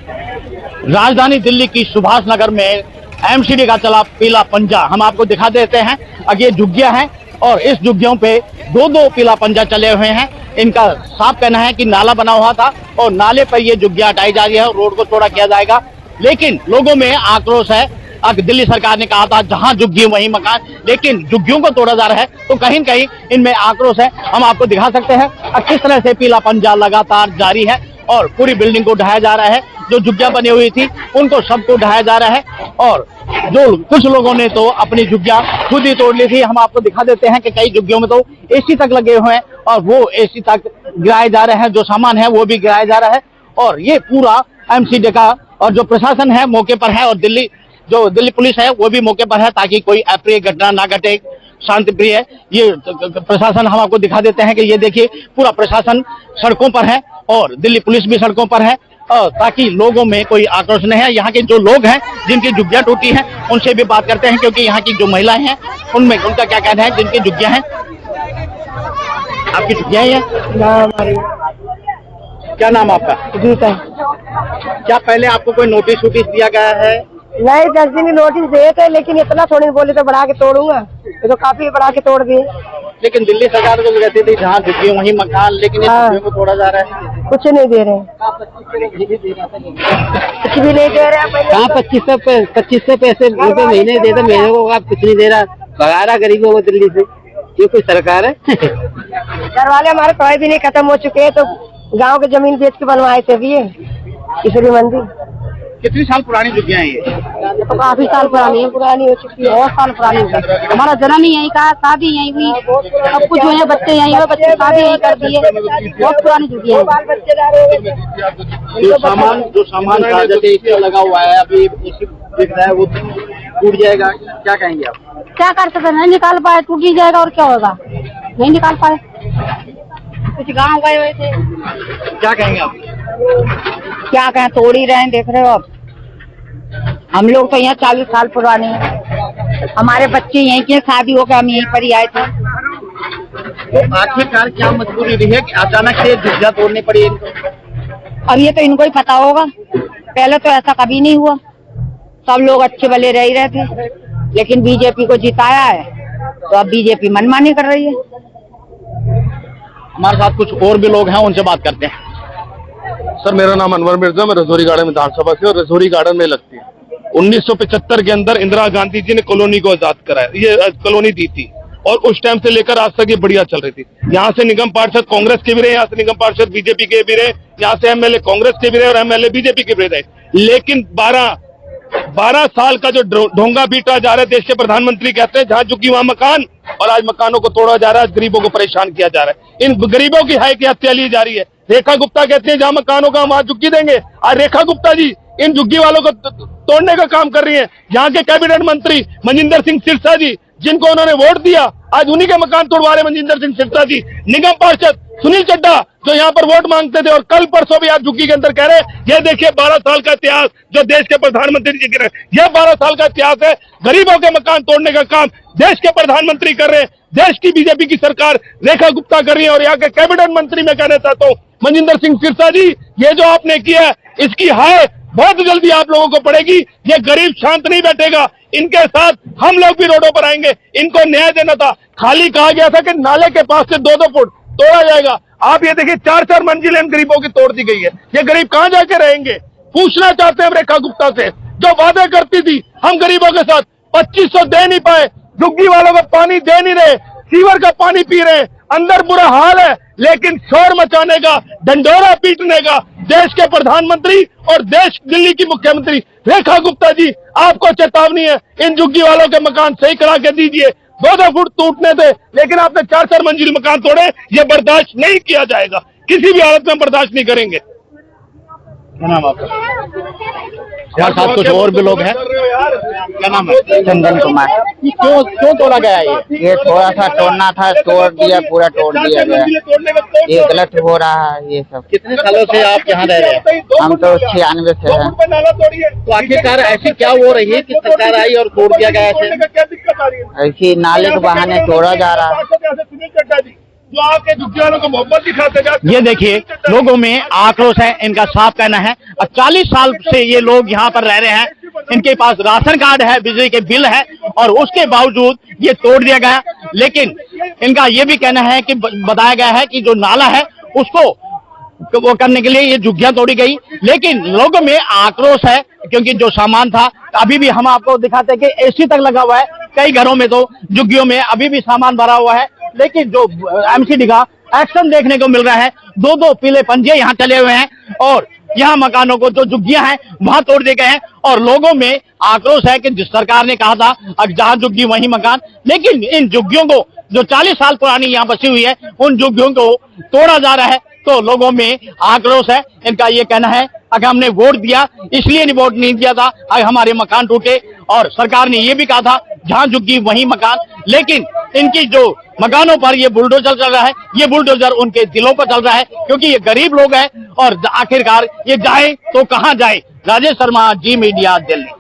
राजधानी दिल्ली की सुभाष नगर में एमसीडी का चला पीला पंजा। हम आपको दिखा देते हैं। अब ये झुग्गियां हैं और इस झुग्गियों पे दो पीला पंजा चले हुए हैं। इनका साफ कहना है कि नाला बना हुआ था और नाले पर ये झुग्गियां हटाई जा रही है और रोड को चौड़ा किया जाएगा। लेकिन लोगों में आक्रोश है। दिल्ली सरकार ने कहा था जहां झुग्गी वहीं मकान, लेकिन झुग्गियों को तोड़ा जा रहा है तो कहीं न कहीं इनमें आक्रोश है। हम आपको दिखा सकते हैं किस तरह से पीला पंजा लगातार जारी है और पूरी बिल्डिंग को ढहाया जा रहा है। जो झुग्गियां बनी हुई थी उनको सबको ढहाया जा रहा है और जो कुछ लोगों ने तो अपनी झुग्गियां खुद ही तोड़ ली थी। हम आपको दिखा देते हैं कि कई झुग्गियों में तो एसी तक लगे हुए हैं और वो एसी तक गिराए जा रहे हैं। जो सामान है वो भी गिराया जा रहा है और ये पूरा एमसीडी का और जो प्रशासन है मौके पर है और दिल्ली पुलिस है वो भी मौके पर है ताकि कोई अप्रिय घटना ना घटे। शांति प्रिय है ये प्रशासन। हम आपको दिखा देते हैं कि ये देखिए पूरा प्रशासन सड़कों पर है और दिल्ली पुलिस भी सड़कों पर है और ताकि लोगों में कोई आक्रोश नहीं है। यहाँ के जो लोग हैं जिनकी झुग्गियां टूटी हैं उनसे भी बात करते हैं क्योंकि यहाँ की जो महिलाएं हैं उनमें उनका क्या कहना है जिनकी झुग्गियां हैं। आपकी झुग्गियां ही है? क्या नाम आपका? गीता। क्या पहले आपको कोई नोटिस दिया गया है? नहीं, 10 दिन की नोटिस दिए थे लेकिन इतना थोड़ी बोले तो बढ़ा के तोड़ूंगा, ये तो काफी बढ़ा के तोड़ दिए। लेकिन दिल्ली सरकार तो कहती थी जहाँ झुग्गी वहीं मकान, लेकिन इस झुग्गियों को तोड़ा जा रहा है। कुछ नहीं दे रहे, कुछ भी नहीं दे रहे। कहाँ 2500 पैसे रुपए महीने देते, महीने को आप कुछ नहीं दे रहा, भगा रहा गरीबों को दिल्ली से। ये कोई सरकार है? घर वाले हमारे टॉय भी नहीं खत्म हो चुके हैं तो गाँव की जमीन बेच के बनवाए थे अभी किशोरी मंदिर। कितनी साल पुरानी झुग्गियां हैं ये? तो काफी साल पुरानी है, पुरानी हो चुकी है, बहुत साल पुरानी हो गई। हमारा जन्म ही यहीं का, शादी यहीं हुई, सब कुछ हुए, बच्चे यहीं हुए, बच्चे शादी यहीं कर दिए। बहुत पुरानी झुग्गियां हैं। जो सामान था जैसे इसे लगा हुआ है अभी दिख रहा है वो टूट जाएगा, क्या कहेंगे आप? क्या कर सकते, नहीं निकाल पाए, टूट ही जाएगा और क्या होगा, नहीं निकाल पाए। कुछ गाँव गए हुए थे, क्या कहेंगे आप? क्या कहें, तोड़ ही रहे हैं। देख रहे हो आप, हम लोग तो यहाँ 40 साल पुराने हैं, हमारे बच्चे यहीं के, शादी होकर हम यहीं पर ही आए थे। तो आखिरकार क्या मजबूरी रही है कि अचानक से झुग्गियां तोड़नी पड़ी इनको? अब ये तो इनको ही पता होगा, पहले तो ऐसा कभी नहीं हुआ, सब लोग अच्छे भले रह रहे थे, लेकिन बीजेपी को जिताया है तो अब बीजेपी मनमानी कर रही है। हमारे साथ कुछ और भी लोग हैं, उनसे बात करते हैं। सर, मेरा नाम अनवर मिर्जा, मैं रजौरी गार्डन विधानसभा से और रजौरी गार्डन में लगती है। 1975 के अंदर इंदिरा गांधी जी ने कॉलोनी को आजाद कराया, ये कॉलोनी दी थी और उस टाइम से लेकर आज तक ये बढ़िया चल रही थी। यहाँ से निगम पार्षद कांग्रेस के भी रहे, यहाँ से निगम पार्षद बीजेपी के भी रहे, यहाँ से एमएलए कांग्रेस के भी रहे और एमएलए बीजेपी के भी रहे। लेकिन 12 साल का जो ढोंगा बीटा जा रहा है, देश के प्रधानमंत्री कहते हैं जहाँ झुग्गी वहां मकान, और आज मकानों को तोड़ा जा रहा है, गरीबों को परेशान किया जा रहा है। इन गरीबों की हाय की हत्या ली जा रही है। रेखा गुप्ता कहती है जहां मकानों का वहां झुग्गी देंगे, आज रेखा गुप्ता जी इन झुग्गी वालों को तोड़ने का काम कर रही है। यहाँ के कैबिनेट मंत्री मनजिंदर सिंह सिरसा जी, जिनको उन्होंने वोट दिया, आज उन्हीं के मकान तोड़वा रहे मनजिंदर सिंह सिरसा जी। निगम पार्षद सुनील चड्डा जो यहाँ पर वोट मांगते थे और कल परसों भी आज झुग्गी के अंदर कह रहे ये देखिए 12 साल का इतिहास जो देश के प्रधानमंत्री जी कर रहे हैं, यह 12 साल का इतिहास है। गरीबों के मकान तोड़ने का काम देश के प्रधानमंत्री कर रहे हैं, देश की बीजेपी की सरकार रेखा गुप्ता कर रही है। और यहाँ के कैबिनेट मंत्री मैं कहना चाहता हूँ मनजिंदर सिंह सिरसा जी, ये जो आपने किया है इसकी हाय बहुत जल्दी आप लोगों को पड़ेगी। ये गरीब शांत नहीं बैठेगा, इनके साथ हम लोग भी रोडों पर आएंगे। इनको न्याय देना था, खाली कहा गया था कि नाले के पास से 2-2 फुट तोड़ा जाएगा। आप ये देखिए 4-4 मंजिलें इन गरीबों की तोड़ दी गई है। ये गरीब कहाँ जाके रहेंगे? पूछना चाहते हैं रेखा गुप्ता से, जो वादे करती थी हम गरीबों के साथ 2500 दे नहीं पाए, झुग्गी वालों को पानी दे नहीं रहे, सीवर का पानी पी रहे, अंदर बुरा हाल है, लेकिन शोर मचाने का, डंडोरा पीटने का देश के प्रधानमंत्री और देश दिल्ली की मुख्यमंत्री रेखा गुप्ता जी, आपको चेतावनी है, इन झुग्गी वालों के मकान सही करा के दीजिए। 2-2 फुट टूटने थे, लेकिन आपने 4-4 मंजिल मकान तोड़े, ये बर्दाश्त नहीं किया जाएगा, किसी भी हालत में बर्दाश्त नहीं करेंगे। क्या नाम आपका? हमारे साथ कुछ और भी लोग हैं। क्या नाम है? चंदन कुमार। क्यों तोड़ा गया ये थोड़ा सा तोड़ना था, तोड़ दिया, पूरा तोड़ दिया गया। ये गलत हो रहा है ये सब। कितने सालों से आप यहाँ रह रहे हैं? हम तो 96 से हैं। तो आखिरकार ऐसी क्या हो रही है कि सरकार आई और तोड़ दिया गया ऐसे? ऐसी नाले के बहाने तोड़ा जा रहा है। जो आपके झुग्गी वालों को मोहब्बत दिखाते जाते। ये देखिए लोगों में आक्रोश है, इनका साफ कहना है। 40 साल से ये लोग यहाँ पर रह रहे हैं, इनके पास राशन कार्ड है, बिजली के बिल है, और उसके बावजूद ये तोड़ दिया गया। लेकिन इनका ये भी कहना है कि बताया गया है कि जो नाला है उसको वो करने के लिए ये झुग्गियां तोड़ी गई। लेकिन लोगों में आक्रोश है, क्योंकि जो सामान था, अभी भी हम आपको दिखाते हैं कि एसी तक लगा हुआ है। कई घरों में तो झुग्गियों में अभी भी सामान भरा हुआ है। लेकिन जो एमसीडी का एक्शन देखने को मिल रहा है, दो पीले पंजे यहाँ चले हुए हैं और यहाँ मकानों को जो झुग्गियां हैं वहां तोड़ दिए गए हैं। और लोगों में आक्रोश है कि जिस सरकार ने कहा था अब जहां झुग्गी वहीं मकान, लेकिन इन झुग्गियों को जो 40 साल पुरानी यहाँ बसी हुई है, उन झुग्गियों को तोड़ा जा रहा है। तो लोगों में आक्रोश है। इनका ये कहना है अगर हमने वोट दिया इसलिए नहीं वोट नहीं दिया था, अगर हमारे मकान टूटे, और सरकार ने ये भी कहा था जहां झुग्गी वहीं मकान। लेकिन इनकी जो मकानों पर ये बुलडोजर चल रहा है, ये बुलडोजर उनके दिलों पर चल रहा है, क्योंकि ये गरीब लोग हैं और आखिरकार ये जाए तो कहां जाए। राजेश शर्मा, जी मीडिया, दिल्ली।